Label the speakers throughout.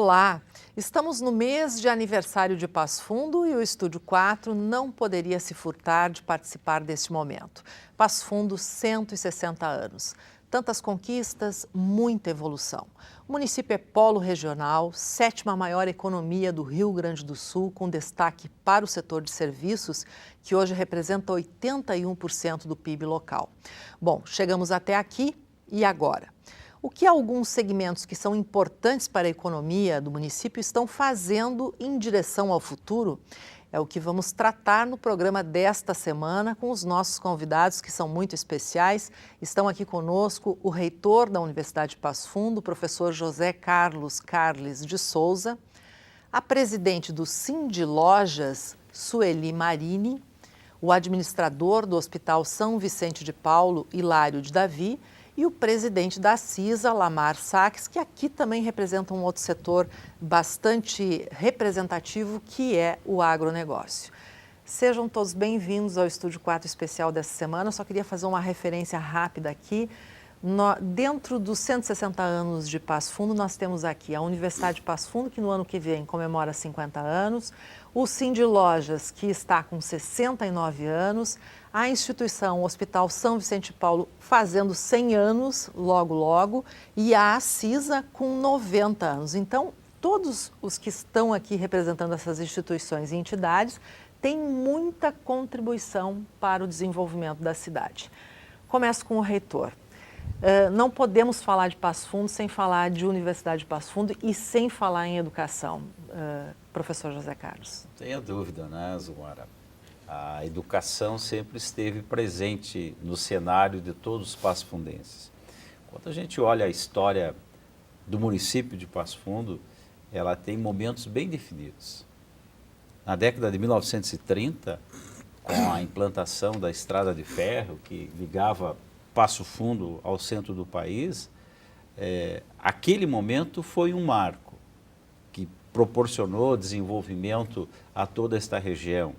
Speaker 1: Olá! Estamos no mês de aniversário de Passo Fundo e o Estúdio 4 não poderia se furtar de participar deste momento. Passo Fundo, 160 anos. Tantas conquistas, muita evolução. O município é polo regional, sétima maior economia do Rio Grande do Sul, com destaque para o setor de serviços, que hoje representa 81% do PIB local. Bom, chegamos até aqui e agora? O que alguns segmentos que são importantes para a economia do município estão fazendo em direção ao futuro? É o que vamos tratar no programa desta semana com os nossos convidados, que são muito especiais. Estão aqui conosco o reitor da Universidade de Passo Fundo, o professor José Carlos Carles de Souza, a presidente do Sindilojas, Sueli Marini, o administrador do Hospital São Vicente de Paulo, Hilário de Davi, e o presidente da CISA, Lamar Sachs, que aqui também representa um outro setor bastante representativo, que é o agronegócio. Sejam todos bem-vindos ao Estúdio 4 especial dessa semana. Eu só queria fazer uma referência rápida aqui. Dentro dos 160 anos de Passo Fundo, nós temos aqui a Universidade de Passo Fundo, que no ano que vem comemora 50 anos, o Sindilojas, que está com 69 anos, a instituição Hospital São Vicente de Paulo fazendo 100 anos, logo, e a CISA com 90 anos. Então, todos os que estão aqui representando essas instituições e entidades têm muita contribuição para o desenvolvimento da cidade. Começo com o reitor. Não podemos falar de Passo Fundo sem falar de Universidade de Passo Fundo e sem falar em educação. Professor José Carlos.
Speaker 2: Não tenha dúvida, né, Zumara? A educação sempre esteve presente no cenário de todos os passofundenses. Quando a gente olha a história do município de Passo Fundo, ela tem momentos bem definidos. Na década de 1930, com a implantação da estrada de ferro, que ligava Passo Fundo ao centro do país, aquele momento foi um marco que proporcionou desenvolvimento a toda esta região,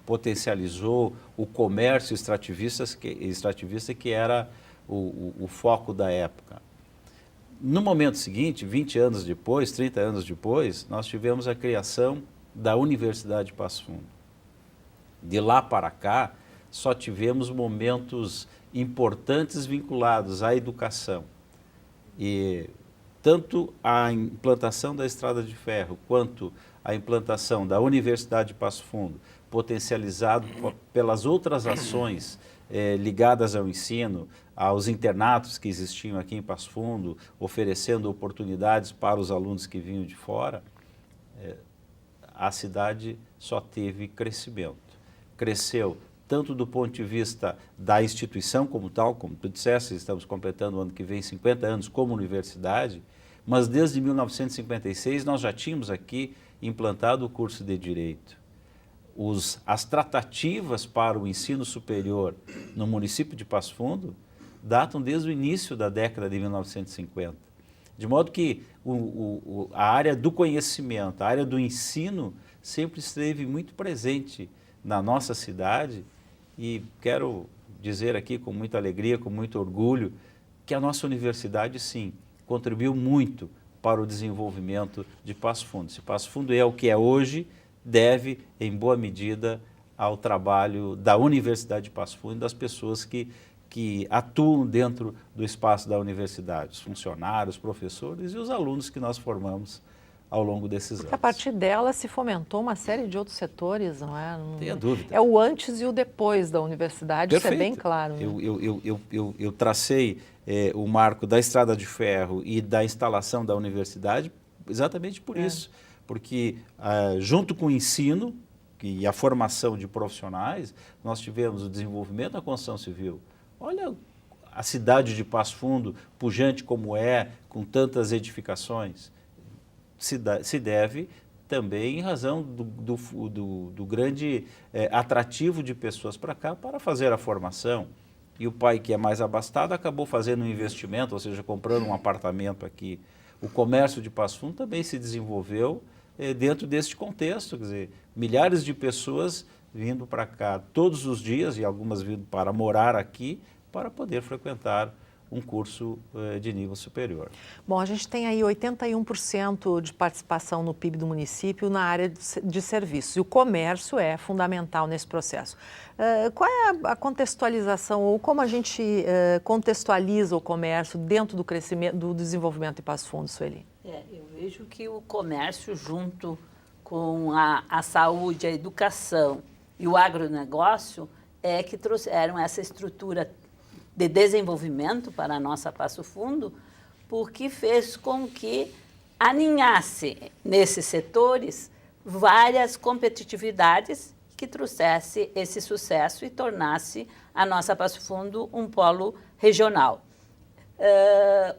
Speaker 2: potencializou o comércio extrativista que era o foco da época. No momento seguinte, 20 anos depois, 30 anos depois, nós tivemos a criação da Universidade de Passo Fundo. De lá para cá, só tivemos momentos importantes vinculados à educação. E tanto a implantação da estrada de ferro quanto a implantação da Universidade de Passo Fundo, potencializado pelas outras ações ligadas ao ensino, aos internatos que existiam aqui em Passo Fundo, oferecendo oportunidades para os alunos que vinham de fora, a cidade só teve crescimento. Cresceu tanto do ponto de vista da instituição como tal, como tu disseste, estamos completando o ano que vem 50 anos como universidade, mas desde 1956 nós já tínhamos aqui implantado o curso de Direito. As tratativas para o ensino superior no município de Passo Fundo datam desde o início da década de 1950. De modo que a área do conhecimento, a área do ensino sempre esteve muito presente na nossa cidade e quero dizer aqui com muita alegria, com muito orgulho, que a nossa universidade sim contribuiu muito para o desenvolvimento de Passo Fundo. Se Passo Fundo é o que é hoje, deve, em boa medida, ao trabalho da Universidade de Passo Fundo e das pessoas que atuam dentro do espaço da universidade, os funcionários, os professores e os alunos que nós formamos ao longo desses anos.
Speaker 1: A partir dela se fomentou uma série de outros setores, não é? Não
Speaker 2: tenha dúvida.
Speaker 1: É o antes e o depois da universidade,
Speaker 2: Perfeito.
Speaker 1: Isso é bem claro. Né?
Speaker 2: Eu tracei o marco da estrada de ferro e da instalação da universidade exatamente por isso. Porque junto com o ensino e a formação de profissionais, nós tivemos o desenvolvimento da construção civil. Olha a cidade de Passo Fundo, pujante como é, com tantas edificações. Se deve também em razão do grande atrativo de pessoas para cá para fazer a formação. E o pai, que é mais abastado, acabou fazendo um investimento, ou seja, comprando um apartamento aqui. O comércio de Passo Fundo também se desenvolveu dentro deste contexto, quer dizer, milhares de pessoas vindo para cá todos os dias e algumas vindo para morar aqui para poder frequentar um curso de nível superior.
Speaker 1: Bom, a gente tem aí 81% de participação no PIB do município na área de serviços, e o comércio é fundamental nesse processo. Qual é a contextualização, ou como a gente contextualiza o comércio dentro do crescimento, do desenvolvimento de Passo Fundo, Sueli?
Speaker 3: Eu vejo que o comércio, junto com a saúde, a educação e o agronegócio, que trouxeram essa estrutura de desenvolvimento para a nossa Passo Fundo, porque fez com que aninhasse nesses setores várias competitividades que trouxesse esse sucesso e tornasse a nossa Passo Fundo um polo regional.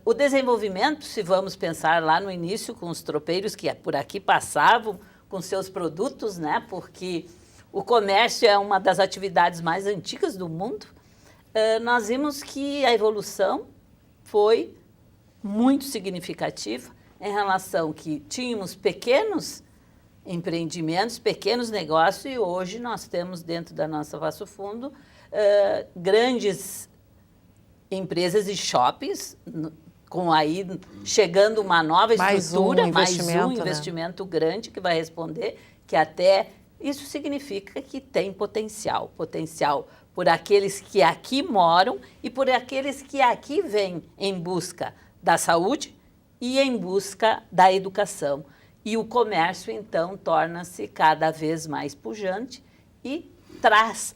Speaker 3: O desenvolvimento, se vamos pensar lá no início com os tropeiros que por aqui passavam com seus produtos, né, porque o comércio é uma das atividades mais antigas do mundo, nós vimos que a evolução foi muito significativa em relação que tínhamos pequenos empreendimentos, pequenos negócios, e hoje nós temos dentro da nossa Passo Fundo grandes empresas e shoppings, com aí chegando uma nova estrutura, mais um investimento grande que vai responder, que até isso significa que tem potencial por aqueles que aqui moram e por aqueles que aqui vêm em busca da saúde e em busca da educação. E o comércio, então, torna-se cada vez mais pujante e traz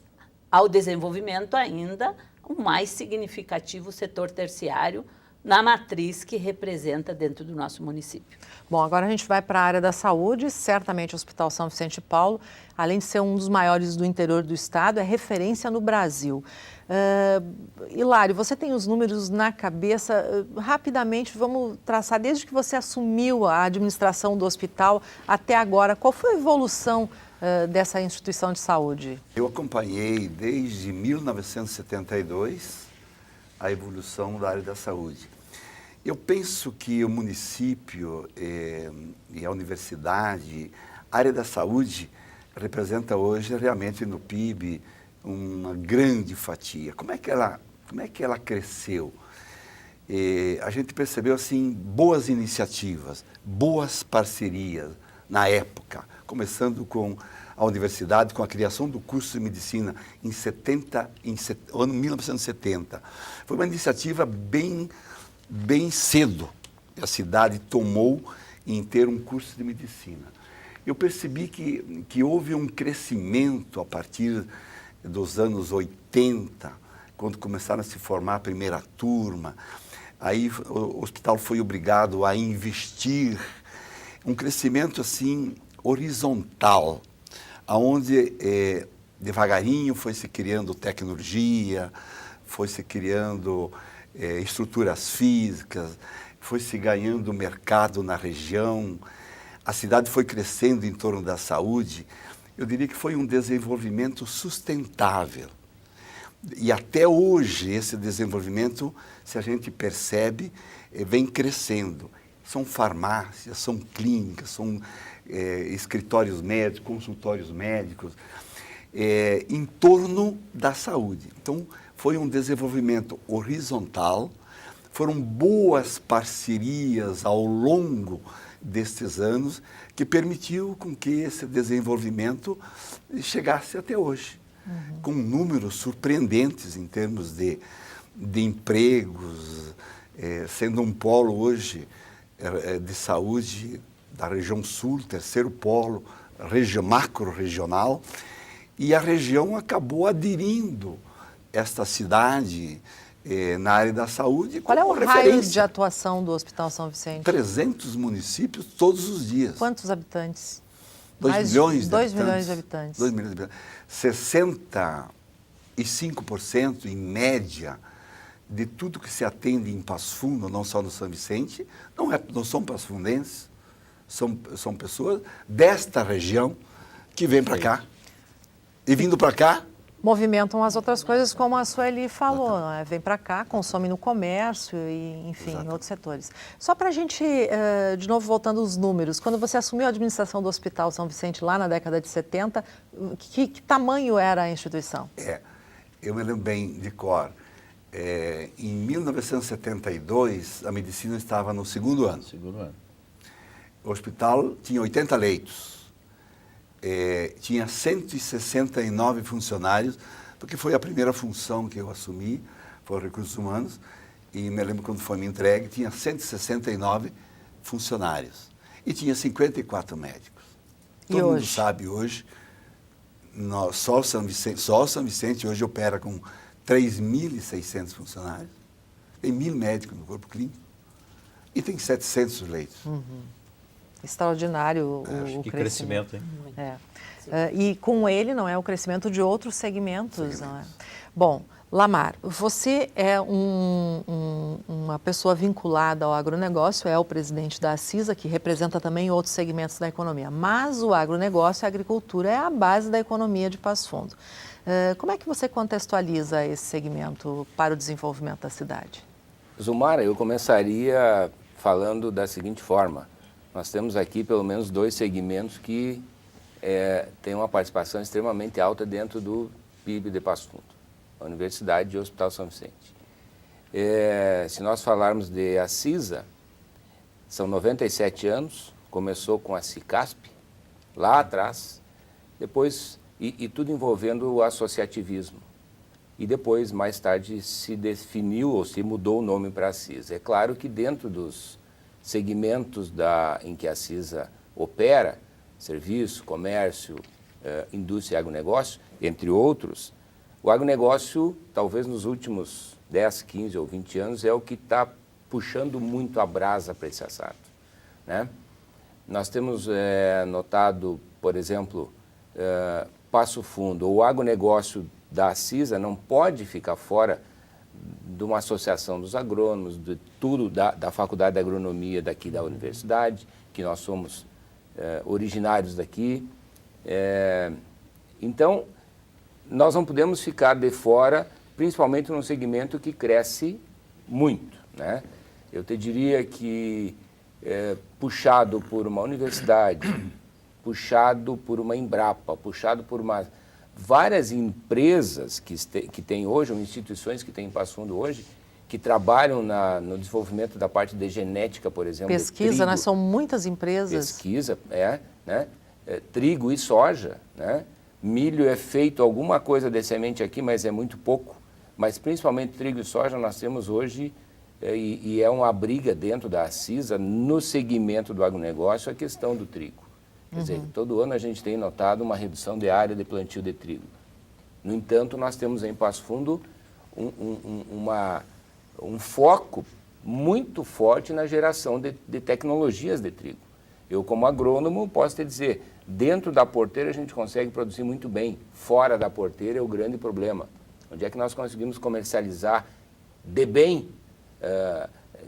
Speaker 3: ao desenvolvimento ainda o mais significativo setor terciário na matriz que representa dentro do nosso município.
Speaker 1: Bom, agora a gente vai para a área da saúde. Certamente o Hospital São Vicente de Paulo, além de ser um dos maiores do interior do estado, é referência no Brasil. Hilário, você tem os números na cabeça. Rapidamente, vamos traçar, desde que você assumiu a administração do hospital até agora, qual foi a evolução dessa instituição de saúde?
Speaker 4: Eu acompanhei desde 1972 a evolução da área da saúde. Eu penso que o município e a universidade, a área da saúde representa hoje realmente no PIB uma grande fatia. Como é que ela cresceu? A gente percebeu assim boas iniciativas, boas parcerias na época, começando com a universidade, com a criação do curso de medicina em ano 1970. Foi uma iniciativa bem cedo que a cidade tomou em ter um curso de medicina. Eu percebi que houve um crescimento a partir dos anos 80, quando começaram a se formar a primeira turma. Aí o hospital foi obrigado a investir, um crescimento assim horizontal, onde devagarinho foi se criando tecnologia, foi se criando estruturas físicas, foi se ganhando mercado na região, a cidade foi crescendo em torno da saúde. Eu diria que foi um desenvolvimento sustentável. E até hoje esse desenvolvimento, se a gente percebe, vem crescendo. São farmácias, são clínicas, são escritórios médicos, consultórios médicos, em torno da saúde. Então, foi um desenvolvimento horizontal, foram boas parcerias ao longo destes anos que permitiu com que esse desenvolvimento chegasse até hoje, com números surpreendentes em termos de empregos, sendo um polo hoje de saúde da região sul, terceiro polo macro-regional, e a região acabou aderindo esta cidade na área da saúde.
Speaker 1: Qual é o raio de atuação do Hospital São Vicente?
Speaker 4: 300 municípios todos os dias.
Speaker 1: Quantos habitantes?
Speaker 4: 2 milhões de
Speaker 1: 2 milhões de habitantes.
Speaker 4: 2 milhões de habitantes. 65% em média de tudo que se atende em Passo Fundo, não só no São Vicente, não são passafundenses, são pessoas desta região que vêm para cá. E vindo para cá,
Speaker 1: movimentam as outras coisas, como a Sueli falou, não é? Vem para cá, consome no comércio e, enfim, em outros setores. Só para a gente, de novo, voltando aos números, quando você assumiu a administração do Hospital São Vicente lá na década de 70, que tamanho era a instituição?
Speaker 4: eu me lembro bem de cor. Em 1972, a medicina estava no segundo ano.
Speaker 2: Segundo ano.
Speaker 4: O hospital tinha 80 leitos, tinha 169 funcionários, porque foi a primeira função que eu assumi, foi recursos humanos, e me lembro quando foi me entregue, tinha 169 funcionários e tinha 54 médicos. Todo mundo sabe hoje, só o São Vicente hoje opera com 3.600 funcionários, tem 1.000 médicos no corpo clínico e tem 700 leitos.
Speaker 1: Extraordinário o
Speaker 2: Que
Speaker 1: crescimento.
Speaker 2: crescimento, hein?
Speaker 1: E com ele não é o crescimento de outros segmentos. Não é? Bom, Lamar, você é uma pessoa vinculada ao agronegócio, é o presidente da ACISA, que representa também outros segmentos da economia. Mas o agronegócio e a agricultura é a base da economia de Passo Fundo. Como é que você contextualiza esse segmento para o desenvolvimento da cidade?
Speaker 5: Zumara, eu começaria falando da seguinte forma. Nós temos aqui pelo menos 2 segmentos que têm uma participação extremamente alta dentro do PIB de Passo Fundo. A Universidade e o Hospital São Vicente. Se nós falarmos de ACISA, são 97 anos, começou com a CICASP, lá atrás, depois, e tudo envolvendo o associativismo. E depois, mais tarde, se definiu ou se mudou o nome para a ACISA. É claro que dentro dos segmentos em que a ACISA opera, serviço, comércio, indústria e agronegócio, entre outros, o agronegócio, talvez nos últimos 10, 15 ou 20 anos, é o que está puxando muito a brasa para esse assado, né? Nós temos notado, por exemplo, Passo Fundo, o agronegócio da ACISA não pode ficar fora de uma associação dos agrônomos, de tudo da Faculdade de Agronomia daqui da universidade, que nós somos originários daqui. Então, nós não podemos ficar de fora, principalmente num segmento que cresce muito, né? Eu te diria que, puxado por uma universidade, puxado por uma Embrapa, puxado por várias empresas que tem hoje, ou instituições que tem em Passo Fundo hoje, que trabalham no desenvolvimento da parte de genética, por exemplo.
Speaker 1: Pesquisa, né? São muitas empresas.
Speaker 5: Pesquisa, né? Trigo e soja, né? Milho é feito alguma coisa de semente aqui, mas é muito pouco. Mas principalmente trigo e soja nós temos hoje, e é uma briga dentro da ACISA, no segmento do agronegócio, a questão do trigo. Quer dizer, todo ano a gente tem notado uma redução de área de plantio de trigo. No entanto, nós temos em Passo Fundo um foco muito forte na geração de tecnologias de trigo. Eu, como agrônomo, posso te dizer, dentro da porteira a gente consegue produzir muito bem, fora da porteira é o grande problema. Onde é que nós conseguimos comercializar de bem,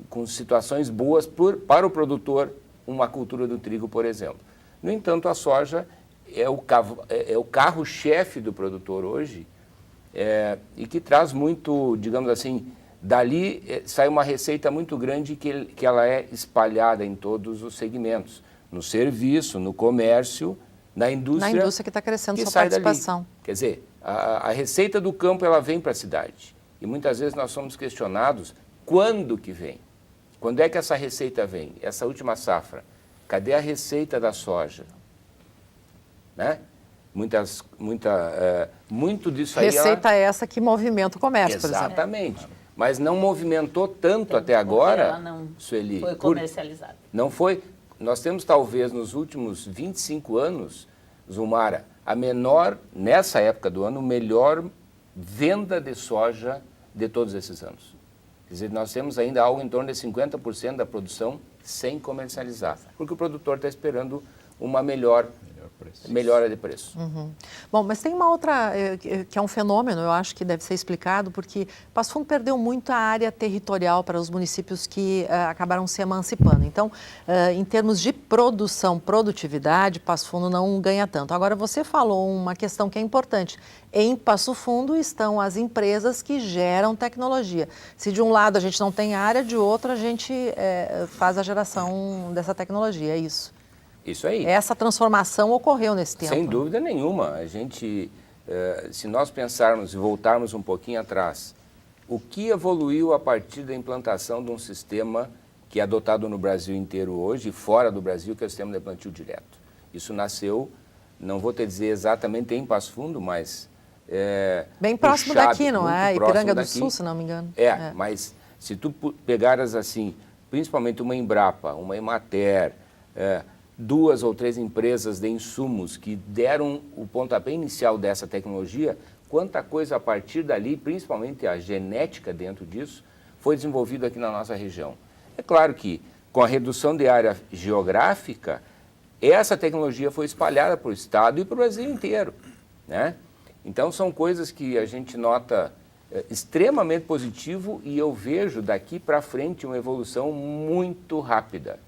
Speaker 5: com situações boas para o produtor, uma cultura do trigo, por exemplo. No entanto, a soja é o carro-chefe do produtor hoje, e que traz muito, digamos assim, dali sai uma receita muito grande que ela é espalhada em todos os segmentos. No serviço, no comércio, na indústria.
Speaker 1: Na indústria que está crescendo sua participação.
Speaker 5: Dali. Quer dizer, a receita do campo ela vem para a cidade. E muitas vezes nós somos questionados quando que vem. Quando é que essa receita vem? Essa última safra. Cadê a receita da soja? Né? Muito disso aí...
Speaker 1: Receita essa que movimenta o comércio, por exemplo.
Speaker 5: Exatamente. Mas não movimentou tanto até agora,
Speaker 3: ela não
Speaker 5: Sueli.
Speaker 3: Foi comercializada.
Speaker 5: Não foi. Nós temos talvez nos últimos 25 anos, Zumara, nessa época do ano, melhor venda de soja de todos esses anos. Quer dizer, nós temos ainda algo em torno de 50% da produção sem comercializar, porque o produtor está esperando uma melhora de preço.
Speaker 1: Bom, mas tem uma outra, que é um fenômeno, eu acho que deve ser explicado, porque Passo Fundo perdeu muito a área territorial para os municípios que acabaram se emancipando. Então, em termos de produtividade, Passo Fundo não ganha tanto. Agora, você falou uma questão que é importante. Em Passo Fundo estão as empresas que geram tecnologia. Se de um lado a gente não tem área, de outro a gente faz a geração dessa tecnologia, é isso?
Speaker 5: Isso aí.
Speaker 1: Essa transformação ocorreu nesse tempo.
Speaker 5: Sem dúvida nenhuma. A gente, se nós pensarmos e voltarmos um pouquinho atrás, o que evoluiu a partir da implantação de um sistema que é adotado no Brasil inteiro hoje, e fora do Brasil, que é o sistema de plantio direto. Isso nasceu, não vou te dizer exatamente em Passo Fundo, mas...
Speaker 1: bem próximo
Speaker 5: puxado,
Speaker 1: daqui, não é?
Speaker 5: muito próximo
Speaker 1: Ipiranga do
Speaker 5: daqui.
Speaker 1: Sul, se não me engano.
Speaker 5: Mas se tu pegaras assim, principalmente uma Embrapa, uma Emater, 2 ou 3 empresas de insumos que deram o pontapé inicial dessa tecnologia, quanta coisa a partir dali, principalmente a genética dentro disso, foi desenvolvido aqui na nossa região. É claro que com a redução de área geográfica, essa tecnologia foi espalhada para o estado e para o Brasil inteiro, né? Então são coisas que a gente nota extremamente positivo e eu vejo daqui para frente uma evolução muito rápida.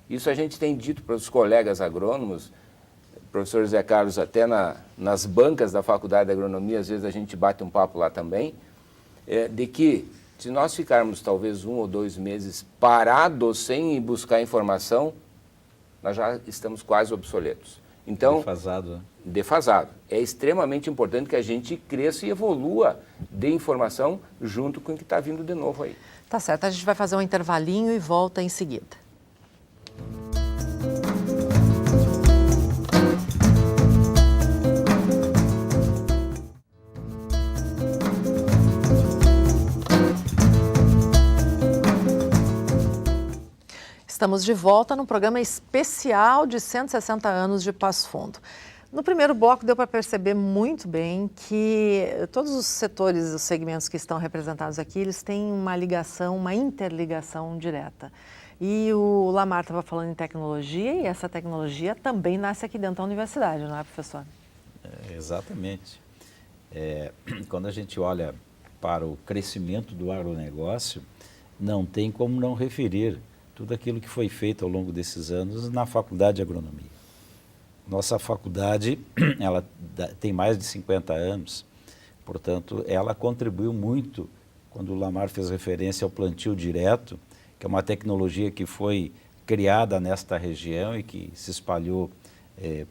Speaker 5: Isso a gente tem dito para os colegas agrônomos, professor Zé Carlos, até nas bancas da Faculdade de Agronomia, às vezes a gente bate um papo lá também, de que se nós ficarmos talvez 1 ou 2 meses parados sem ir buscar informação, nós já estamos quase obsoletos. Então,
Speaker 2: Defasado, né?
Speaker 5: Defasado. É extremamente importante que a gente cresça e evolua de informação junto com o que está vindo de novo aí.
Speaker 1: Tá certo, a gente vai fazer um intervalinho e volta em seguida. Estamos de volta num programa especial de 160 anos de Passo Fundo. No primeiro bloco deu para perceber muito bem que todos os setores, os segmentos que estão representados aqui, eles têm uma ligação, uma interligação direta. E o Lamar estava falando em tecnologia e essa tecnologia também nasce aqui dentro da universidade, não é, professor?
Speaker 2: Exatamente. Quando a gente olha para o crescimento do agronegócio, não tem como não referir tudo aquilo que foi feito ao longo desses anos na Faculdade de Agronomia. Nossa faculdade, ela tem mais de 50 anos, portanto, ela contribuiu muito, quando o Lamar fez referência ao plantio direto, que é uma tecnologia que foi criada nesta região e que se espalhou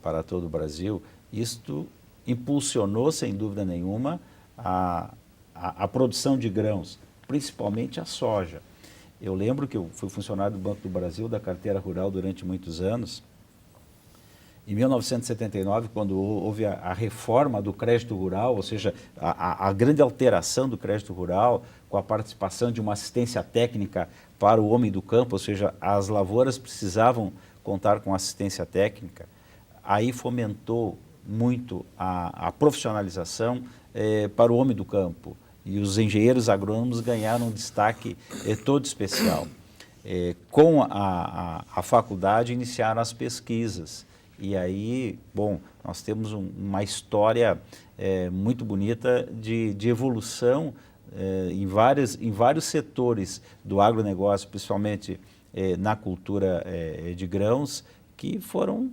Speaker 2: para todo o Brasil. Isto impulsionou, sem dúvida nenhuma, a produção de grãos, principalmente a soja. Eu lembro que eu fui funcionário do Banco do Brasil, da carteira rural, durante muitos anos. Em 1979, quando houve a reforma do crédito rural, ou seja, a grande alteração do crédito rural, com a participação de uma assistência técnica para o homem do campo, ou seja, as lavouras precisavam contar com assistência técnica, aí fomentou muito a profissionalização para o homem do campo. E os engenheiros agrônomos ganharam um destaque todo especial. Com a faculdade iniciaram as pesquisas. E aí, bom, nós temos uma história muito bonita de evolução em vários setores do agronegócio, principalmente na cultura de grãos, que foram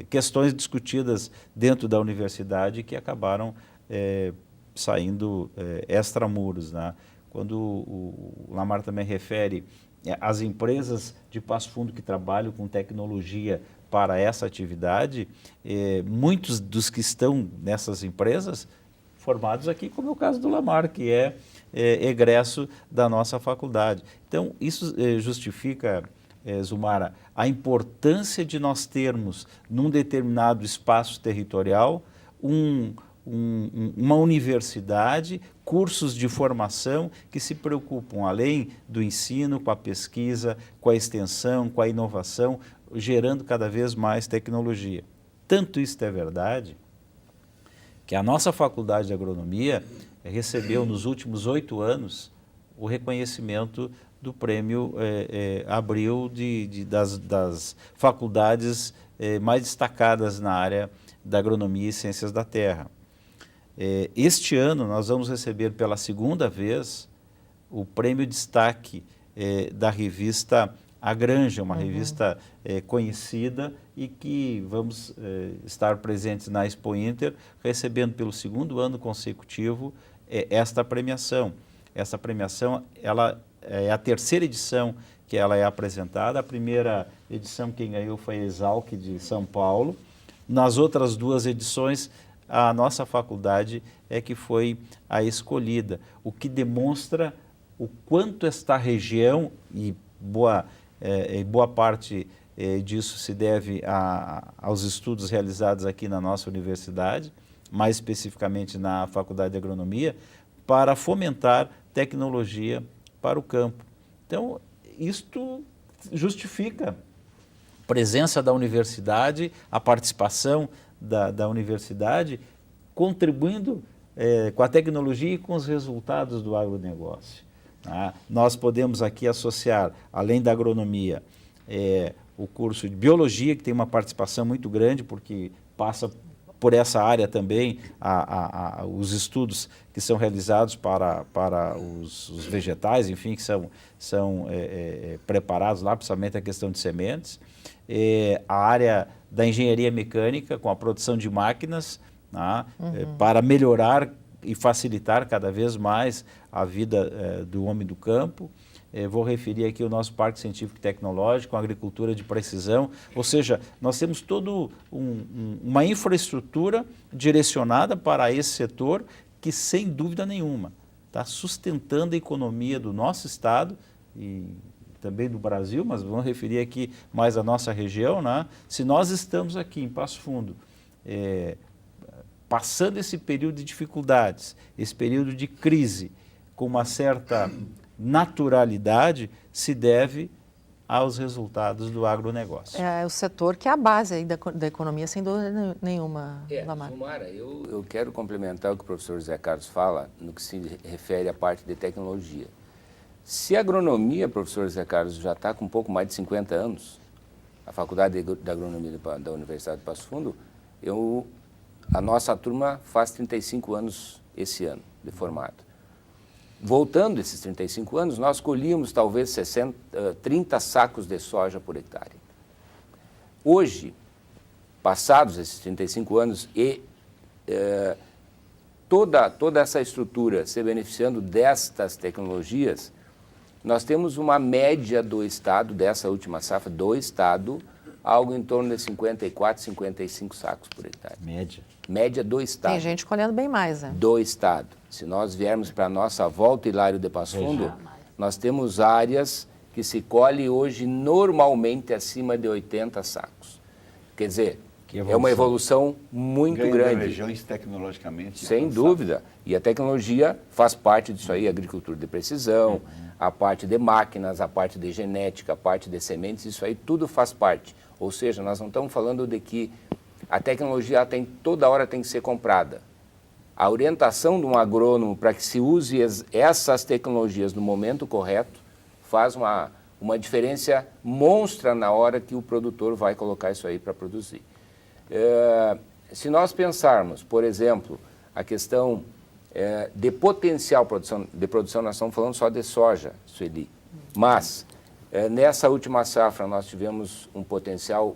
Speaker 2: questões discutidas dentro da universidade que acabaram saindo extramuros, né? Quando o Lamar também refere as empresas de Passo Fundo que trabalham com tecnologia para essa atividade, muitos dos que estão nessas empresas formados aqui, como é o caso do Lamar, que é egresso da nossa faculdade. Então, isso justifica, Zumara, a importância de nós termos, num determinado espaço territorial, uma universidade, cursos de formação que se preocupam, além do ensino, com a pesquisa, com a extensão, com a inovação, gerando cada vez mais tecnologia. Tanto isso é verdade que a nossa Faculdade de Agronomia recebeu nos últimos 8 anos o reconhecimento do Prêmio Abril das faculdades mais destacadas na área da agronomia e ciências da terra. Este ano nós vamos receber pela 2ª vez o prêmio destaque da revista A Granja, uma revista conhecida e que vamos estar presentes na Expo Inter, recebendo pelo 2º ano consecutivo esta premiação. Essa premiação ela é a 3ª edição que ela é apresentada. A primeira edição quem ganhou foi a Exalc de São Paulo. Nas outras 2 edições, a nossa faculdade é que foi a escolhida, o que demonstra o quanto esta região, e boa parte disso se deve aos estudos realizados aqui na nossa universidade, mais especificamente na Faculdade de Agronomia, para fomentar tecnologia para o campo. Então, isto justifica a presença da universidade, a participação da universidade, contribuindo com a tecnologia e com os resultados do agronegócio. Tá? Nós podemos aqui associar, além da agronomia, o curso de biologia, que tem uma participação muito grande, porque passa por essa área também os estudos que são realizados para os vegetais, enfim, que são preparados lá, principalmente a questão de sementes. A área da engenharia mecânica, com a produção de máquinas, tá? Para melhorar e facilitar cada vez mais a vida do homem do campo. Vou referir aqui o nosso Parque Científico e Tecnológico, a agricultura de precisão, ou seja, nós temos toda uma infraestrutura direcionada para esse setor que, sem dúvida nenhuma, está sustentando a economia do nosso estado e também do Brasil, mas vamos referir aqui mais a nossa região, né? Se nós estamos aqui em Passo Fundo, passando esse período de dificuldades, esse período de crise, com uma certa naturalidade, se deve aos resultados do agronegócio.
Speaker 1: É o setor que é a base aí da economia, sem dúvida nenhuma, Lamar.
Speaker 5: Zumara, eu quero complementar o que o professor José Carlos fala no que se refere à parte de tecnologia. Se a agronomia, professor José Carlos, já está com um pouco mais de 50 anos, a Faculdade de Agronomia da Universidade de Passo Fundo, a nossa turma faz 35 anos esse ano de formado. Voltando esses 35 anos, nós colhíamos talvez 30 sacos de soja por hectare. Hoje, passados esses 35 anos e toda essa estrutura se beneficiando destas tecnologias, nós temos uma média do estado, dessa última safra, do estado, algo em torno de 54, 55 sacos por hectare. Média do estado.
Speaker 1: Tem gente colhendo bem mais, né?
Speaker 5: Do estado. Se nós viermos para a nossa volta Hilário de Passo Fundo, nós temos áreas que se colhe hoje normalmente acima de 80 sacos. Quer dizer, é uma evolução muito grande.
Speaker 4: Regiões tecnologicamente.
Speaker 5: Sem dúvida. E a tecnologia faz parte disso aí, a agricultura de precisão, a parte de máquinas, a parte de genética, a parte de sementes, isso aí tudo faz parte. Ou seja, nós não estamos falando de que a tecnologia toda hora tem que ser comprada. A orientação de um agrônomo para que se use essas tecnologias no momento correto faz uma diferença monstra na hora que o produtor vai colocar isso aí para produzir. Se nós pensarmos, por exemplo, a questão de potencial de produção, nós estamos falando só de soja, Sueli, mas nessa última safra nós tivemos um potencial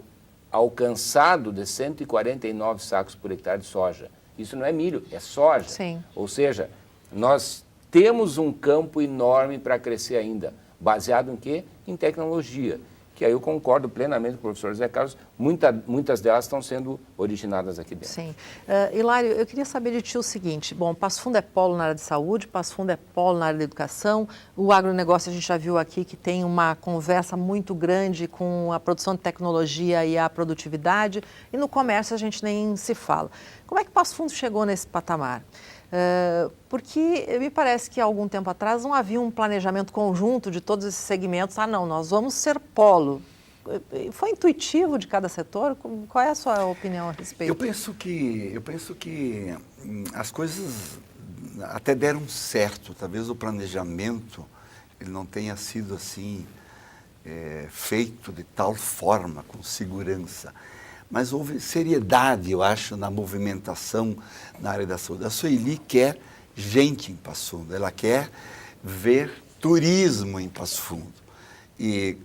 Speaker 5: alcançado de 149 sacos por hectare de soja. Isso não é milho, é soja.
Speaker 1: Sim.
Speaker 5: Ou seja, nós temos um campo enorme para crescer ainda, baseado em quê? Em tecnologia. Que aí eu concordo plenamente com o professor José Carlos, muitas delas estão sendo originadas aqui dentro.
Speaker 1: Sim. Hilário, eu queria saber de ti o seguinte, bom, Passo Fundo é polo na área de saúde, Passo Fundo é polo na área da educação, o agronegócio a gente já viu aqui que tem uma conversa muito grande com a produção de tecnologia e a produtividade, e no comércio a gente nem se fala. Como é que Passo Fundo chegou nesse patamar? Porque me parece que há algum tempo atrás não havia um planejamento conjunto de todos esses segmentos. Não, nós vamos ser polo. Foi intuitivo de cada setor? Qual é a sua opinião a respeito?
Speaker 4: Eu penso que as coisas até deram certo. Talvez o planejamento ele não tenha sido assim feito de tal forma, com segurança. Mas houve seriedade, eu acho, na movimentação na área da saúde. A Sueli quer gente em Passo Fundo, ela quer ver turismo em Passo Fundo. E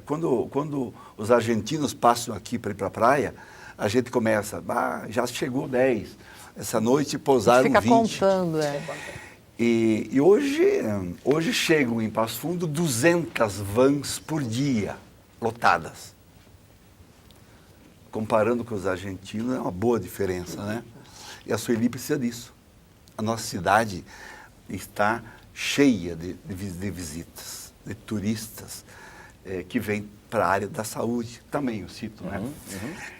Speaker 4: quando os argentinos passam aqui para ir para a praia, a gente começa, já chegou 10, essa noite pousaram 20.
Speaker 1: Fica contando,
Speaker 4: E hoje chegam em Passo Fundo 200 vans por dia, lotadas. Comparando com os argentinos, é uma boa diferença, né? E a Sueli precisa disso. A nossa cidade está cheia de visitas, de turistas que vêm para a área da saúde, também eu cito, né?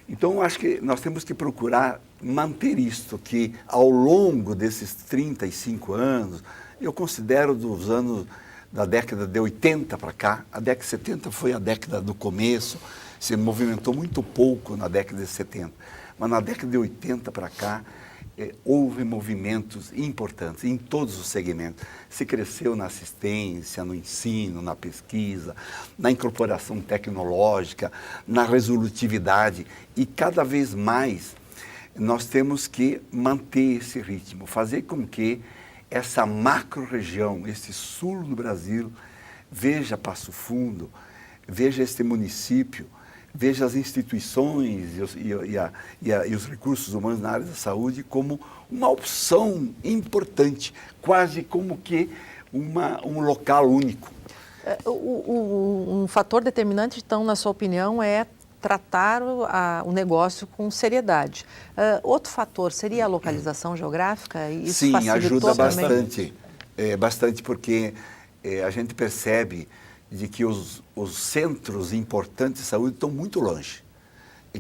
Speaker 4: Então, acho que nós temos que procurar manter isto, que ao longo desses 35 anos, eu considero dos anos da década de 80 para cá, a década de 70 foi a década do começo, se movimentou muito pouco na década de 70, mas na década de 80 para cá, houve movimentos importantes em todos os segmentos. Se cresceu na assistência, no ensino, na pesquisa, na incorporação tecnológica, na resolutividade e cada vez mais nós temos que manter esse ritmo, fazer com que essa macro-região, esse sul do Brasil, veja Passo Fundo, veja este município, veja as instituições e os recursos humanos na área da saúde como uma opção importante, quase como que um local único.
Speaker 1: Um fator determinante, então, na sua opinião, é tratar o negócio com seriedade. Outro fator seria a localização geográfica? Isso
Speaker 4: sim, ajuda
Speaker 1: também?
Speaker 4: bastante. Bastante porque a gente percebe de que os centros importantes de saúde estão muito longe,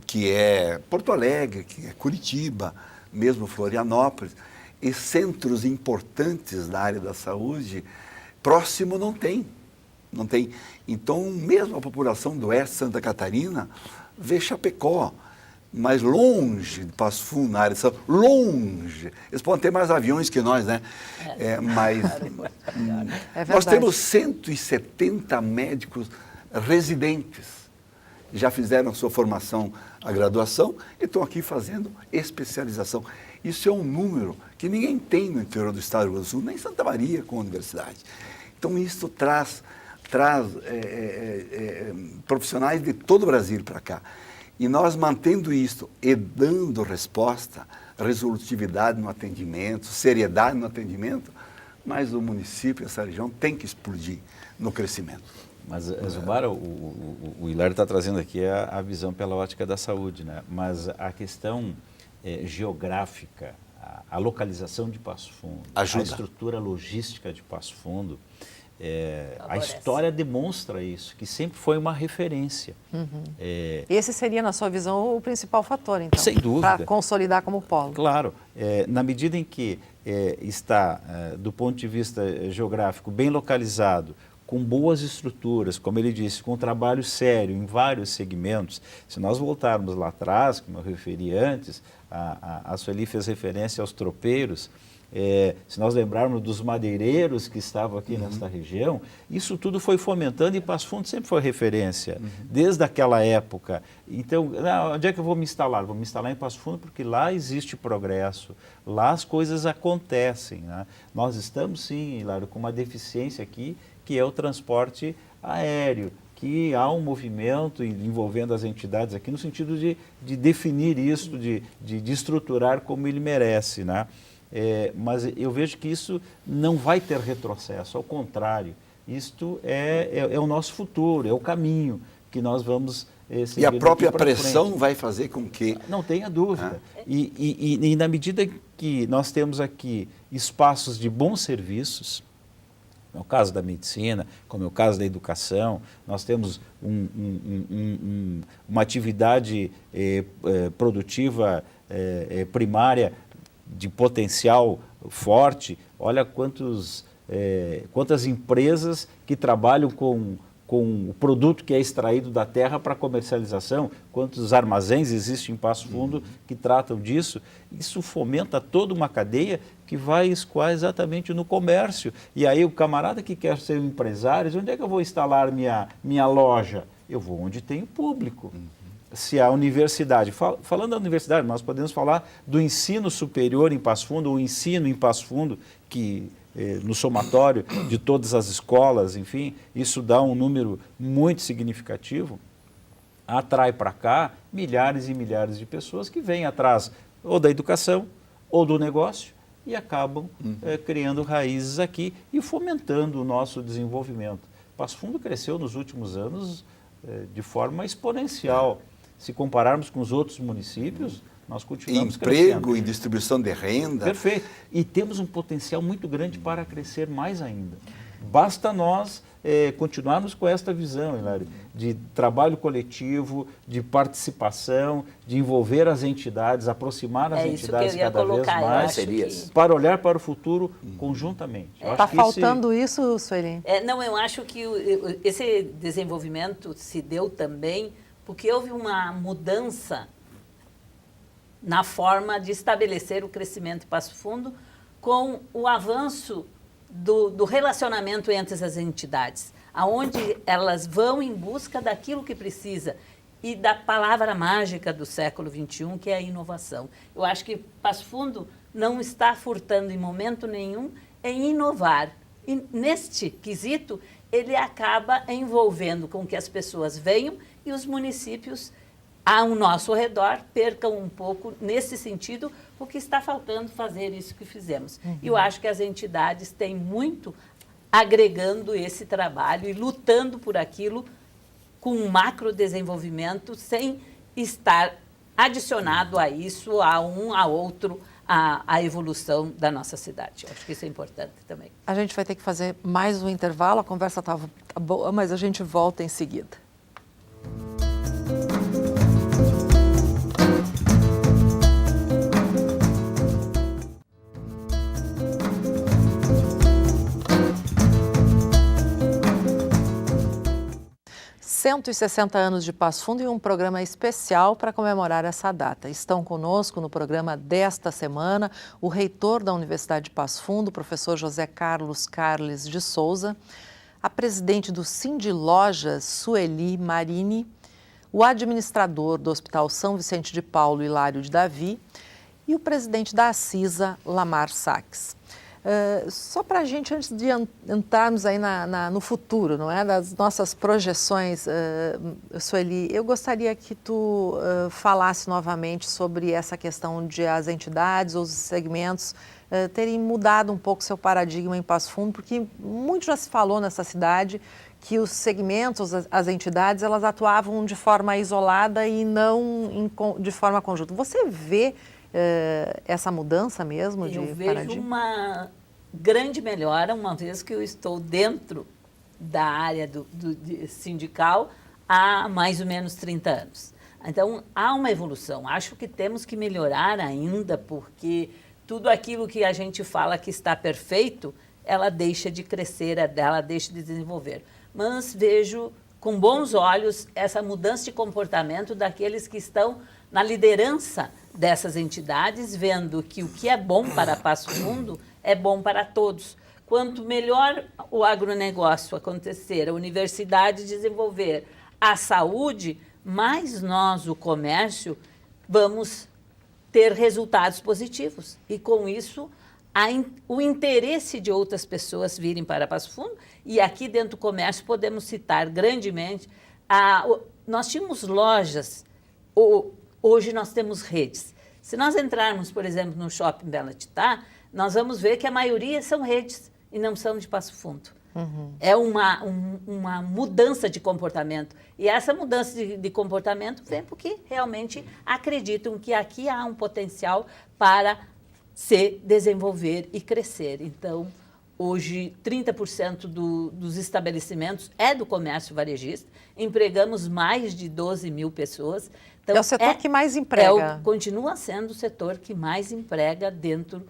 Speaker 4: que é Porto Alegre, que é Curitiba, mesmo Florianópolis, e centros importantes da área da saúde, próximo não tem. Então, mesmo a população do oeste de Santa Catarina vê Chapecó, mas longe de Passo Fundo, na área de saúde, longe. Eles podem ter mais aviões que nós, né? Mas nós temos 170 médicos residentes. Já fizeram sua formação, a graduação, e estão aqui fazendo especialização. Isso é um número que ninguém tem no interior do estado do Rio Grande do Sul, nem Santa Maria com a universidade. Então, isso traz profissionais de todo o Brasil para cá. E nós mantendo isso e dando resposta, resolutividade no atendimento, seriedade no atendimento, mas o município, essa região, tem que explodir no crescimento.
Speaker 2: Mas, Zumara, o Hilário está trazendo aqui a visão pela ótica da saúde, né? Mas a questão geográfica, a localização de Passo Fundo,
Speaker 4: ajuda.
Speaker 2: A estrutura logística de Passo Fundo, a história demonstra isso, que sempre foi uma referência.
Speaker 1: Esse seria, na sua visão, o principal fator, então?
Speaker 2: Sem dúvida.
Speaker 1: Para consolidar como polo.
Speaker 2: Claro. Na medida em que está, do ponto de vista geográfico, bem localizado, com boas estruturas, como ele disse, com um trabalho sério em vários segmentos. Se nós voltarmos lá atrás, como eu referi antes, a Sueli fez referência aos tropeiros, se nós lembrarmos dos madeireiros que estavam aqui nesta região, isso tudo foi fomentando e Passo Fundo sempre foi referência, desde aquela época. Então, onde é que eu vou me instalar? Vou me instalar em Passo Fundo porque lá existe progresso, lá as coisas acontecem, né? Nós estamos, sim, Hilário, com uma deficiência aqui, que é o transporte aéreo, que há um movimento envolvendo as entidades aqui no sentido de definir isso, de estruturar como ele merece, né? Mas eu vejo que isso não vai ter retrocesso, ao contrário, isto é o nosso futuro, é o caminho que nós vamos seguir.
Speaker 4: E a própria pressão
Speaker 2: frente.
Speaker 4: vai fazer com que...
Speaker 2: Não tenha dúvida. E na medida que nós temos aqui espaços de bons serviços, no caso da medicina, como é o caso da educação, nós temos uma atividade produtiva primária de potencial forte. Olha quantas empresas que trabalham com o produto que é extraído da terra para comercialização, quantos armazéns existem em Passo Fundo que tratam disso. Isso fomenta toda uma cadeia que vai escoar exatamente no comércio. E aí o camarada que quer ser um empresário, onde é que eu vou instalar minha loja? Eu vou onde tem o público. Se a universidade, falando da universidade, nós podemos falar do ensino superior em Passo Fundo, ou ensino em Passo Fundo, que no somatório de todas as escolas, enfim, isso dá um número muito significativo, atrai para cá milhares e milhares de pessoas que vêm atrás ou da educação ou do negócio e acabam criando raízes aqui e fomentando o nosso desenvolvimento. Passo Fundo cresceu nos últimos anos de forma exponencial. Se compararmos com os outros municípios, nós continuamos
Speaker 4: emprego,
Speaker 2: crescendo.
Speaker 4: em distribuição de renda.
Speaker 2: Perfeito. E temos um potencial muito grande para crescer mais ainda. Basta nós continuarmos com esta visão, Hilário, de trabalho coletivo, de participação, de envolver as entidades, aproximar as entidades cada vez mais, para olhar para o futuro conjuntamente.
Speaker 1: Está faltando isso, Sueli?
Speaker 3: Não, eu acho que esse desenvolvimento se deu também porque houve uma mudança na forma de estabelecer o crescimento em Passo Fundo com o avanço do relacionamento entre as entidades, aonde elas vão em busca daquilo que precisa e da palavra mágica do século XXI, que é a inovação. Eu acho que Passo Fundo não está furtando em momento nenhum em inovar. E neste quesito, ele acaba envolvendo com que as pessoas venham e os municípios ao nosso redor percam um pouco nesse sentido, porque está faltando fazer isso que fizemos. E eu acho que as entidades têm muito agregando esse trabalho e lutando por aquilo com um macro desenvolvimento sem estar adicionado a isso, a um, a outro, a evolução da nossa cidade. Acho que isso é importante também.
Speaker 1: A gente vai ter que fazer mais um intervalo, a conversa tá boa, mas a gente volta em seguida. ...160 anos de Passo Fundo e um programa especial para comemorar essa data. Estão conosco no programa desta semana o reitor da Universidade de Passo Fundo, o professor José Carlos Carles de Souza, a presidente do Sindilojas, Sueli Marini, o administrador do Hospital São Vicente de Paulo, Hilário de Davi, e o presidente da Acisa, Lamar Sachs. Só para a gente, antes de entrarmos aí no futuro, não é? Das nossas projeções, Sueli, eu gostaria que tu falasse novamente sobre essa questão de as entidades, os segmentos terem mudado um pouco seu paradigma em Passo Fundo, porque muito já se falou nessa cidade que os segmentos, as entidades, elas atuavam de forma isolada e não de forma conjunta. Você vê essa mudança mesmo de paradigma?
Speaker 3: Eu vejo uma grande melhora, uma vez que eu estou dentro da área sindical há mais ou menos 30 anos. Então, há uma evolução. Acho que temos que melhorar ainda, porque tudo aquilo que a gente fala que está perfeito, ela deixa de crescer, ela deixa de desenvolver. Mas vejo com bons olhos essa mudança de comportamento daqueles que estão na liderança dessas entidades, vendo que o que é bom para Passo Fundo é bom para todos. Quanto melhor o agronegócio acontecer, a universidade desenvolver, a saúde, mais nós, o comércio, vamos ter resultados positivos. E com isso, o interesse de outras pessoas virem para Passo Fundo. E aqui dentro do comércio podemos citar grandemente, nós tínhamos lojas, hoje nós temos redes. Se nós entrarmos, por exemplo, no Shopping Bela Titá, nós vamos ver que a maioria são redes e não são de Passo Fundo. É uma mudança de comportamento. E essa mudança de comportamento vem porque realmente acreditam que aqui há um potencial para se desenvolver e crescer. Então, hoje, 30% dos estabelecimentos é do comércio varejista. Empregamos mais de 12 mil pessoas. Então,
Speaker 1: é o setor que mais emprega.
Speaker 3: Continua sendo o setor que mais emprega dentro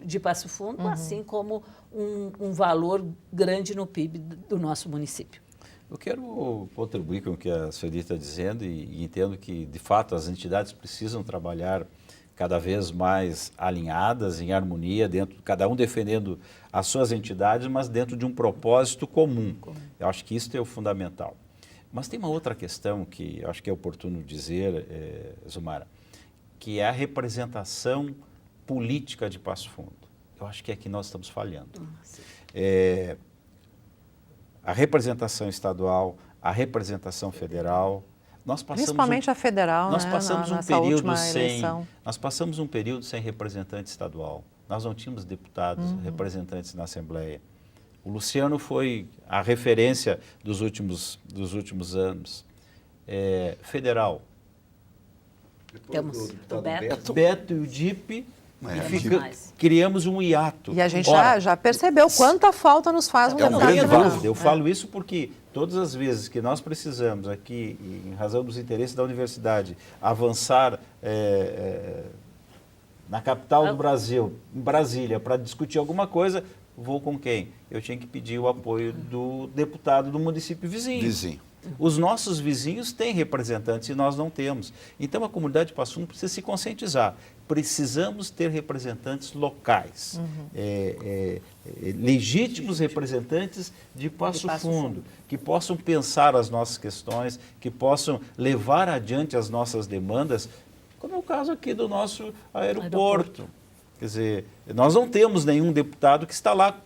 Speaker 3: de Passo Fundo, assim como um valor grande no PIB do nosso município.
Speaker 2: Eu quero contribuir com o que a Sueli está dizendo e entendo que, de fato, as entidades precisam trabalhar cada vez mais alinhadas, em harmonia, cada um defendendo as suas entidades, mas dentro de um propósito comum. Eu acho que isso é o fundamental. Mas tem uma outra questão que eu acho que é oportuno dizer, Zumara, que é a representação política de Passo Fundo. Eu acho que é que nós estamos falhando. A representação estadual, a representação federal.
Speaker 1: Principalmente a federal,
Speaker 2: nós passamos nós passamos um período sem representante estadual. Nós não tínhamos deputados, representantes na Assembleia. O Luciano foi a referência dos últimos anos. Federal,
Speaker 3: Temos o Beto.
Speaker 2: Beto e o DIP, criamos um hiato.
Speaker 1: E a gente
Speaker 2: Ora,
Speaker 1: já percebeu quanta falta nos faz um
Speaker 4: É um
Speaker 1: deputado
Speaker 4: grande
Speaker 1: federal.
Speaker 4: valor.
Speaker 2: Eu falo isso porque todas as vezes que nós precisamos aqui, em razão dos interesses da universidade, avançar na capital do Brasil, em Brasília, para discutir alguma coisa, vou com quem? Eu tinha que pedir o apoio do deputado do município vizinho. Os nossos vizinhos têm representantes e nós não temos. Então a comunidade de Passo Fundo precisa se conscientizar. Precisamos ter representantes locais, legítimos representantes de Passo Fundo, que possam pensar as nossas questões, que possam levar adiante as nossas demandas, como é o caso aqui do nosso aeroporto. Quer dizer, nós não temos nenhum deputado que está lá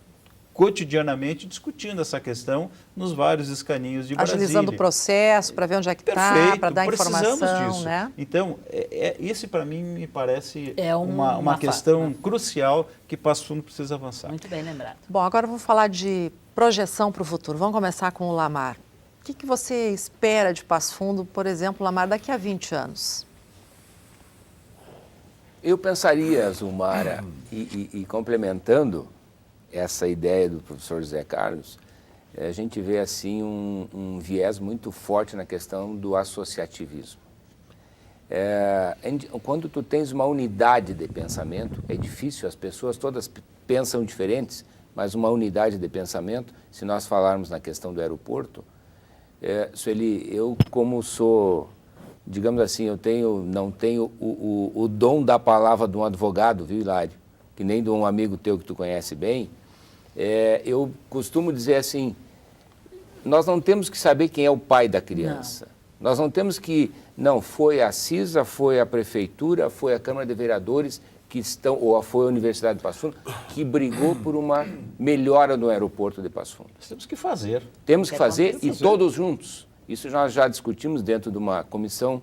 Speaker 2: cotidianamente discutindo essa questão nos vários escaninhos de Brasília.
Speaker 1: Agilizando o processo, para ver onde é que está, para dar informação,
Speaker 2: disso.
Speaker 1: né?
Speaker 2: Então, esse para mim me parece
Speaker 3: uma
Speaker 2: uma questão crucial que Passo Fundo precisa avançar.
Speaker 3: Muito bem lembrado.
Speaker 1: Bom, agora eu vou falar de projeção para o futuro. Vamos começar com o Lamar. O que você espera de Passo Fundo, por exemplo, Lamar, daqui a 20 anos?
Speaker 5: Eu pensaria, Zulmara, e complementando essa ideia do professor José Carlos, a gente vê assim um viés muito forte na questão do associativismo. Quando tu tens uma unidade de pensamento, é difícil, as pessoas todas pensam diferentes, mas uma unidade de pensamento, se nós falarmos na questão do aeroporto, Sueli, eu como sou, digamos assim, não tenho o dom da palavra de um advogado, viu, Hilário? Que nem de um amigo teu que tu conhece bem, eu costumo dizer assim, nós não temos que saber quem é o pai da criança. Não. Nós não temos que, foi a CISA, foi a Prefeitura, foi a Câmara de Vereadores que estão, ou foi a Universidade de Passo Fundo, que brigou por uma melhora no aeroporto de Passo Fundo.
Speaker 2: Nós temos que fazer.
Speaker 5: Temos que fazer e todos juntos. Isso nós já discutimos dentro de uma comissão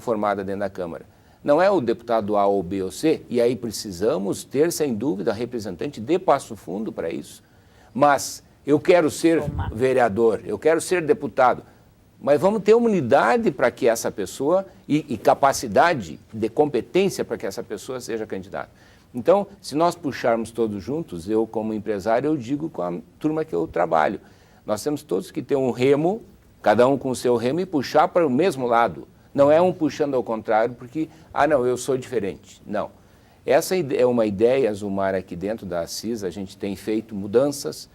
Speaker 5: formada dentro da Câmara. Não é o deputado A ou B ou C, e aí precisamos ter, sem dúvida, representante de Passo Fundo para isso. Mas eu quero ser vereador, eu quero ser deputado, mas vamos ter uma unidade para que essa pessoa, e capacidade de competência para que essa pessoa seja candidata. Então, se nós puxarmos todos juntos, eu como empresário, eu digo com a turma que eu trabalho, nós temos todos que ter um remo, cada um com o seu remo, e puxar para o mesmo lado. Não é um puxando ao contrário, porque, não, eu sou diferente. Não. Essa é uma ideia, Zulmara, aqui dentro da CISA, a gente tem feito mudanças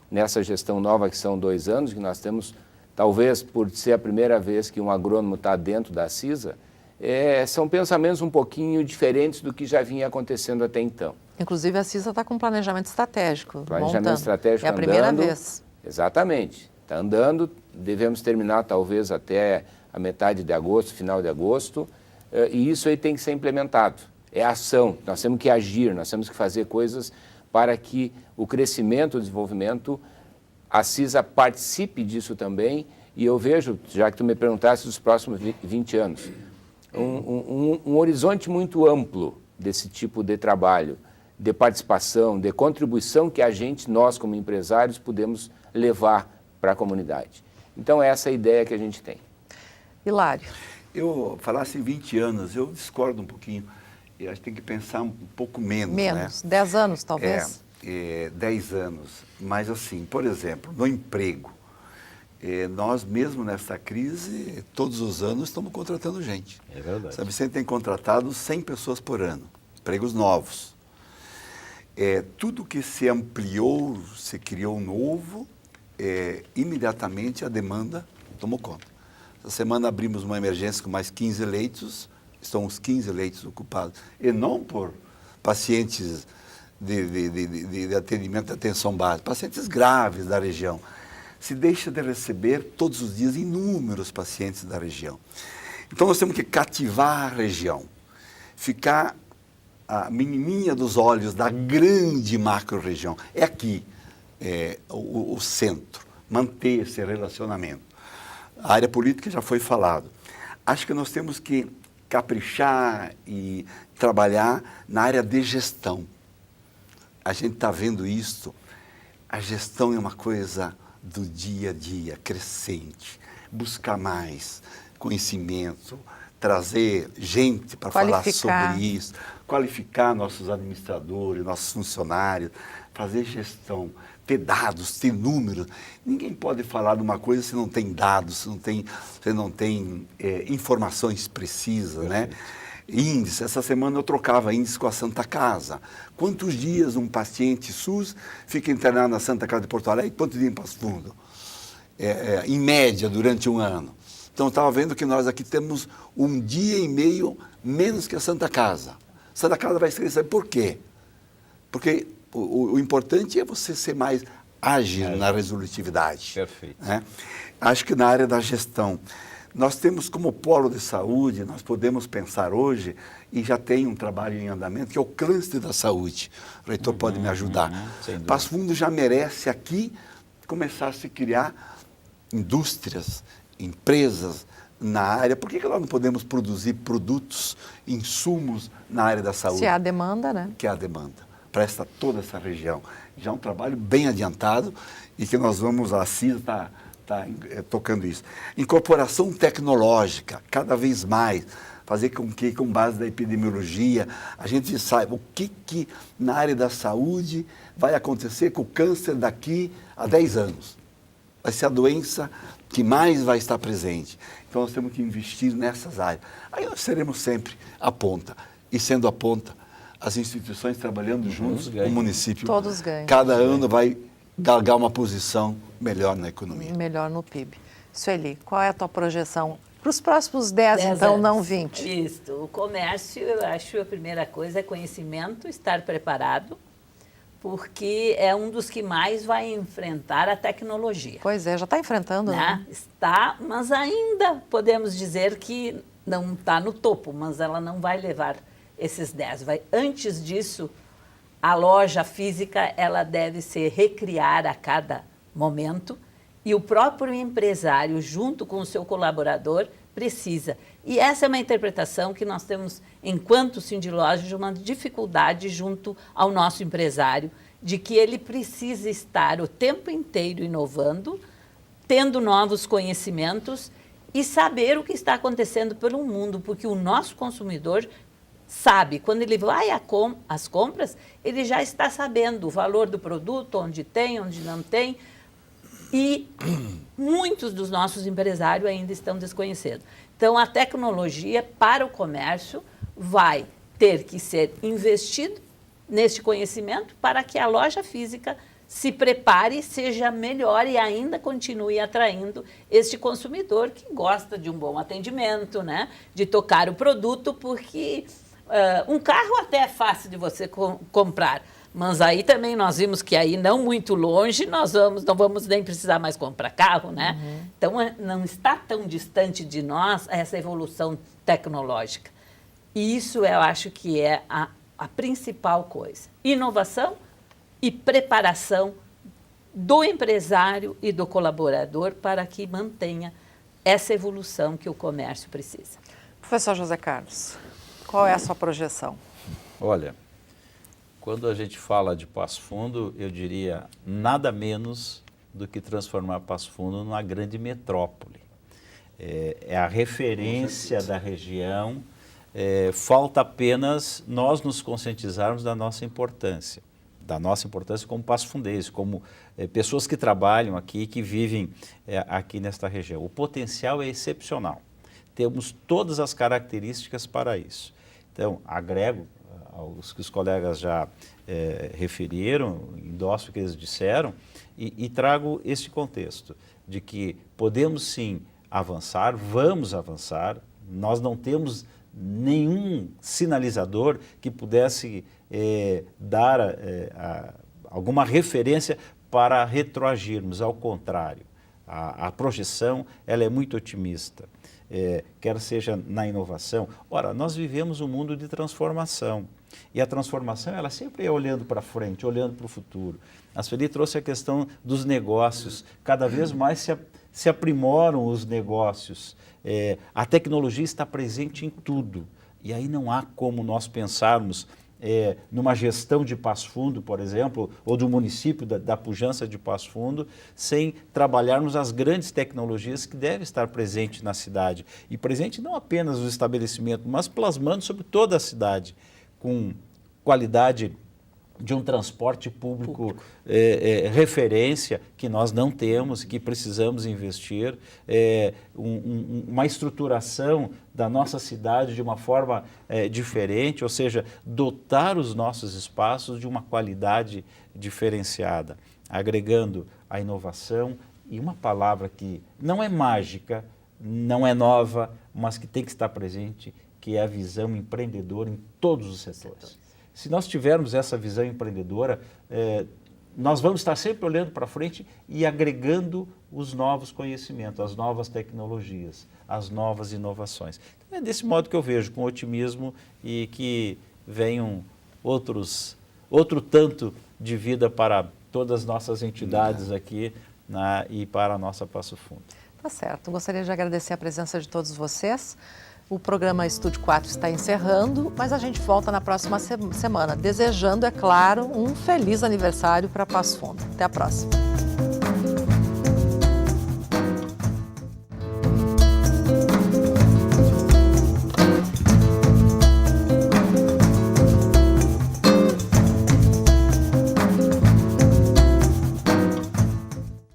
Speaker 5: nessa gestão nova, que são 2 anos, que nós temos, talvez por ser a primeira vez que um agrônomo está dentro da CISA, são pensamentos um pouquinho diferentes do que já vinha acontecendo até então.
Speaker 1: Inclusive, a CISA está com planejamento estratégico.
Speaker 5: Planejamento estratégico
Speaker 1: andando. É a primeira vez.
Speaker 5: Exatamente. Está andando, devemos terminar talvez até a metade de agosto, final de agosto, e isso aí tem que ser implementado. É ação, nós temos que agir, nós temos que fazer coisas para que o crescimento, o desenvolvimento, a CISA participe disso também, e eu vejo, já que tu me perguntaste dos próximos 20 anos, um horizonte muito amplo desse tipo de trabalho, de participação, de contribuição que nós como empresários, podemos levar para a comunidade. Então, essa é a ideia que a gente tem.
Speaker 1: Hilário.
Speaker 4: Eu falasse em 20 anos, eu discordo um pouquinho. Eu acho que tem que pensar um pouco menos.
Speaker 1: Menos, né? 10 anos talvez.
Speaker 4: 10 anos. Mas assim, por exemplo, no emprego, nós mesmo nessa crise, todos os anos estamos contratando gente.
Speaker 2: É verdade.
Speaker 4: Sabe, você tem contratado 100 pessoas por ano, empregos novos. Tudo que se ampliou, se criou novo, imediatamente a demanda tomou conta. Essa semana abrimos uma emergência com mais 15 leitos, estão os 15 leitos ocupados, e não por pacientes de atendimento de atenção básica, pacientes graves da região. Se deixa de receber todos os dias inúmeros pacientes da região. Então nós temos que cativar a região, ficar a menininha dos olhos da grande macro-região. É aqui o centro, manter esse relacionamento. A área política já foi falado. Acho que nós temos que caprichar e trabalhar na área de gestão. A gente está vendo isso. A gestão é uma coisa do dia a dia, crescente. Buscar mais conhecimento, trazer gente para falar
Speaker 1: Qualificar.
Speaker 4: sobre isso, qualificar nossos administradores, nossos funcionários, fazer gestão, ter dados, ter números. Ninguém pode falar de uma coisa se não tem dados, se não tem informações precisas, né? Índice, essa semana eu trocava índice com a Santa Casa. Quantos dias um paciente SUS fica internado na Santa Casa de Porto Alegre e quantos dias em Passo Fundo? Em média, durante um ano. Então, eu estava vendo que nós aqui temos 1 dia e meio menos que a Santa Casa. Santa Casa vai escrever, sabe por quê? Porque o importante é você ser mais ágil na resolutividade.
Speaker 2: Perfeito.
Speaker 4: Né? Acho que na área da gestão, nós temos como polo de saúde, nós podemos pensar hoje, e já tem um trabalho em andamento, que é o cluster da saúde. O reitor pode me ajudar.
Speaker 2: Sem dúvida.
Speaker 4: Passo Fundo já merece aqui começar a se criar indústrias, empresas na área. Por que nós não podemos produzir produtos, insumos na área da saúde?
Speaker 1: Se há demanda, né?
Speaker 4: Que é a demanda para toda essa região. Já é um trabalho bem adiantado e que nós vamos, a CISA está tocando isso. Incorporação tecnológica, cada vez mais, fazer com que, com base da epidemiologia, a gente saiba o que na área da saúde vai acontecer com o câncer daqui a 10 anos. Vai ser a doença que mais vai estar presente. Então, nós temos que investir nessas áreas. Aí nós seremos sempre a ponta. E sendo a ponta, as instituições trabalhando juntos, o município,
Speaker 1: Todos ganham.
Speaker 4: cada ano vai galgar uma posição melhor na economia.
Speaker 1: Melhor no PIB. Sueli, qual é a tua projeção para os próximos 10,
Speaker 3: 10
Speaker 1: então,
Speaker 3: anos.
Speaker 1: não 20?
Speaker 3: Isso. O comércio, eu acho, a primeira coisa é conhecimento, estar preparado, porque é um dos que mais vai enfrentar a tecnologia.
Speaker 1: Pois é, já está enfrentando, né?
Speaker 3: Está, mas ainda podemos dizer que não está no topo, mas ela não vai levar esses 10. Antes disso, a loja física ela deve se recriar a cada momento e o próprio empresário, junto com o seu colaborador, precisa. E essa é uma interpretação que nós temos, enquanto Cindiloja, de uma dificuldade junto ao nosso empresário, de que ele precisa estar o tempo inteiro inovando, tendo novos conhecimentos e saber o que está acontecendo pelo mundo, porque o nosso consumidor sabe, quando ele vai às compras, ele já está sabendo o valor do produto, onde tem, onde não tem, e muitos dos nossos empresários ainda estão desconhecendo. Então, a tecnologia para o comércio vai ter que ser investido neste conhecimento para que a loja física se prepare, seja melhor e ainda continue atraindo este consumidor que gosta de um bom atendimento, né? De tocar o produto, porque um carro até é fácil de você comprar, mas aí também nós vimos que aí não muito longe não vamos nem precisar mais comprar carro, né? Uhum. Então não está tão distante de nós essa evolução tecnológica. E isso eu acho que é a principal coisa. Inovação e preparação do empresário e do colaborador para que mantenha essa evolução que o comércio precisa.
Speaker 1: Professor José Carlos, qual é a sua projeção?
Speaker 2: Olha, quando a gente fala de Passo Fundo, eu diria nada menos do que transformar Passo Fundo numa grande metrópole. É a referência da região, falta apenas nós nos conscientizarmos da nossa importância como passofundenses, como pessoas que trabalham aqui, que vivem aqui nesta região. O potencial é excepcional. Temos todas as características para isso. Então, agrego aos que os colegas já referiram, endosso o que eles disseram, e trago esse contexto de que podemos sim avançar, vamos avançar, nós não temos nenhum sinalizador que pudesse dar alguma referência para retroagirmos, ao contrário. A projeção ela é muito otimista, quer seja na inovação. Ora, nós vivemos um mundo de transformação, e a transformação ela sempre é olhando para frente, olhando para o futuro. A Sueli trouxe a questão dos negócios, cada vez mais se aprimoram os negócios, a tecnologia está presente em tudo, e aí não há como nós pensarmos numa gestão de Passo Fundo, por exemplo, ou do município da pujança de Passo Fundo, sem trabalharmos as grandes tecnologias que devem estar presentes na cidade. E presente não apenas no estabelecimento, mas plasmando sobre toda a cidade, com qualidade de um transporte público referência, que nós não temos, que precisamos investir, uma estruturação da nossa cidade de uma forma diferente, ou seja, dotar os nossos espaços de uma qualidade diferenciada, agregando a inovação e uma palavra que não é mágica, não é nova, mas que tem que estar presente, que é a visão empreendedora em todos os setores. Se nós tivermos essa visão empreendedora, nós vamos estar sempre olhando para frente e agregando os novos conhecimentos, as novas tecnologias, as novas inovações. Então, é desse modo que eu vejo, com otimismo, e que venham outro tanto de vida para todas as nossas entidades aqui e para a nossa Passo Fundo.
Speaker 1: Tá certo. Gostaria de agradecer a presença de todos vocês. O programa Estúdio 4 está encerrando, mas a gente volta na próxima semana, desejando, é claro, um feliz aniversário para Passo Fundo. Até a próxima.